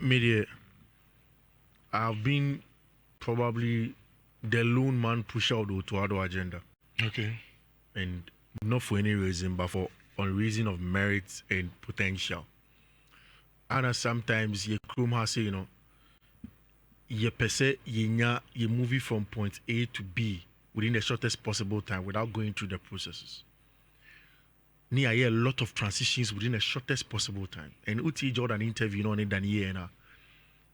Media, I've been probably the lone man push out the Otto agenda. Okay. And not for any reason, but for on reason of merit and potential. And sometimes you come has say, you per se you movie from point A to B within the shortest possible time without going through the processes. Near a lot of transitions within the shortest possible time. And Uti Jordan interview on it than year now.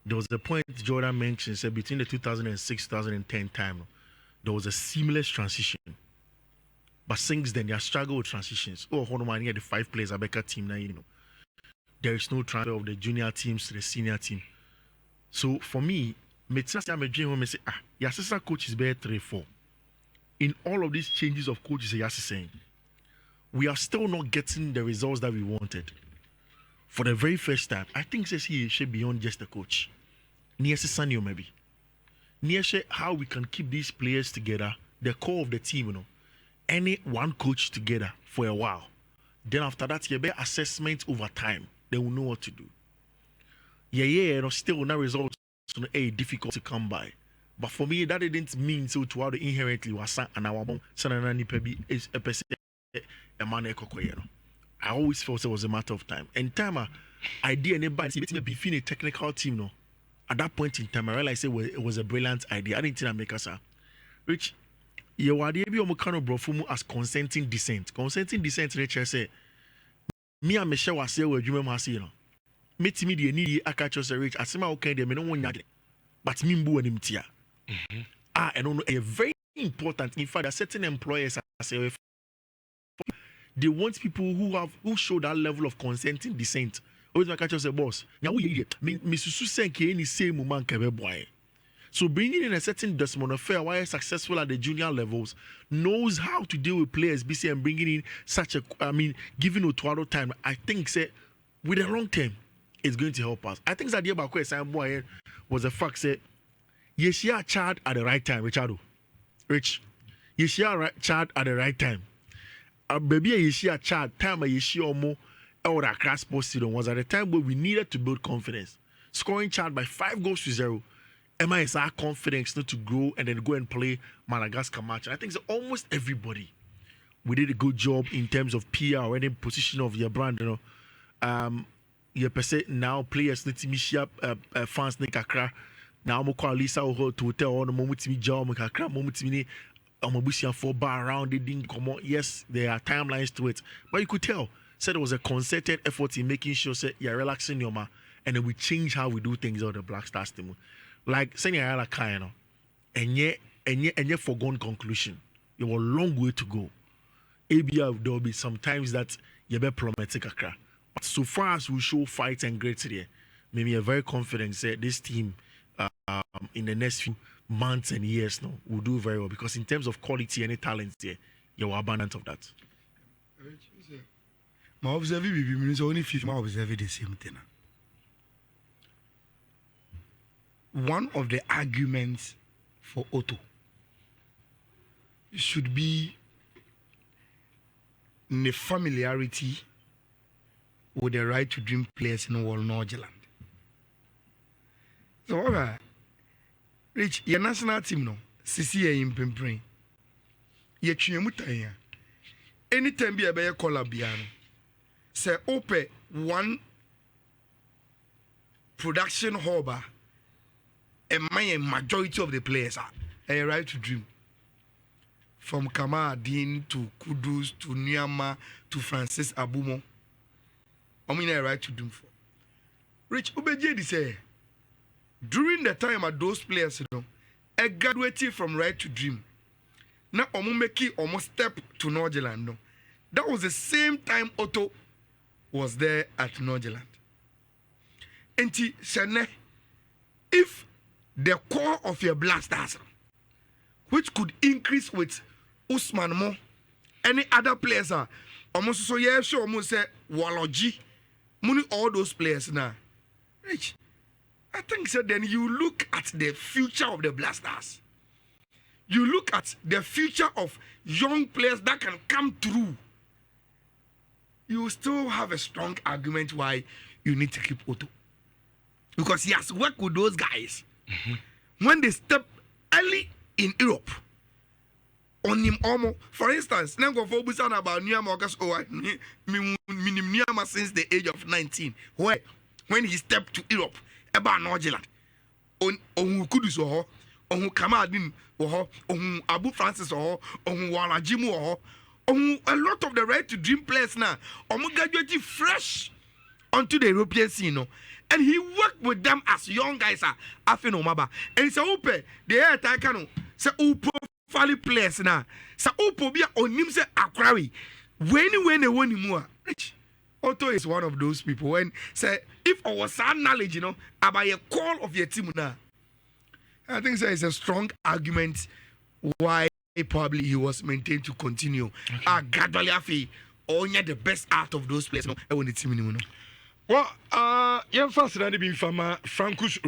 There was a point Jordan mentioned said between the 2006 2010 time, there was a seamless transition. But since then, they have struggled with transitions. Oh, hold on, the 5 players are better team now, There is no transfer of the junior teams to the senior team. So for me, I'm a dream and say, your assistant coach is better 3-4. In all of these changes of coaches, you're saying, we are still not getting the results that we wanted. For the very first time, I think he should be beyond just a coach. Near Sanyo maybe. Near how we can keep these players together, the core of the team, any one coach together for a while. Then after that, you better assessment over time. They will know what to do. Still no results difficult to come by. But for me, that didn't mean so to how the inherently was and our mom sananani pebi is a person a man I always felt it was a matter of time. And time idea never be a technical team no. At that point in time, I realized it was a brilliant idea. I didn't think I make us which you are the kind of brofumu as consenting dissent. Consenting dissent nature say me and Michelle was say where you remember meet me the need I catch us a rich as my okay they me no one yard but me mbu and tia. And on a very important in fact that certain employers say they want people who show that level of consenting dissent. Always my catch us a boss. Now we me Susu Senke any same moment boy. So bringing in a certain Desmond Affair, why is successful at the junior levels, knows how to deal with players, BC, and bringing in such a, giving Otto time. I think, say, with the long term, it's going to help us. I think that the about question was the fact, say, yes, you are charged at the right time, Richardo. Rich, yes, you are charged at the right time. Baby, yes, you are charged time, yes, you are more, or a class posted was at the time where we needed to build confidence. Scoring charged by 5-0. Emma is our confidence not to grow and then go and play Madagascar match. I think almost everybody we did a good job in terms of PR or any position of your brand. You per se now players need to be fans need kakra. Now I'm call Lisa to hotel on the moment to me job kakra moment to me. I'm a for bar around they didn't come on. Yes, there are timelines to it, but you could tell. Said it was a concerted effort in making sure say you're relaxing your mind and then we change how we do things on the Black Stars team. Like saying I kind and yet foregone conclusion. You have a long way to go. ABL there will be sometimes that you be problematic akra. But so far as we show fight and grit today, maybe I'm very confident that this team in the next few months and years now will do very well because in terms of quality and talent there, you're abundant of that. My observation means only 50 my observing the same thing. One of the arguments for Otto should be the familiarity with the right to dream players in all Northland. So, Rich, your national team, no, CCA in Pimprin. Yet, anytime be a better collabiano. Say, open one production harbor. And my majority of the players are a right to dream. From Kamadin to Kudus to Nyama to Francis Abumo. I mean, a right to dream for. Rich Ubejedi say, during the time of those players, a graduated from right to dream. Now, Omumeki almost step to Northland. No, that was the same time Otto was there at Northland. And if the core of your blasters, which could increase with Usman Mo, any other players are almost so yeah, sure, almost say Waloji, money all those players now. Rich, I think so. Then you look at the future of the blasters. You look at the future of young players that can come through. You still have a strong argument why you need to keep Otto. because he has worked with those guys. When they step early in Europe, on him almost, for instance, Nengo Fobusan about Nhyira Nhyira since the age of 19. When he stepped to Europe, about Norgeland, on Kudus or on Kamadin or on Abu Francis or on Walajimu or on a lot of the right to dream players now, on graduating fresh onto the European scene. And he worked with them as young guys. Afino Maba. And it's a open. The air Taikano. Say, profile players now. Say, Pobia on him say, Akrawi. When they want him more. Otto is one of those people. When say, if I was some knowledge, about a call of your team now, I think it's a strong argument why probably he was maintained to continue. Gradually, I feel only the best out of those players. When the team, Well, yeah, first, I've been from Franco's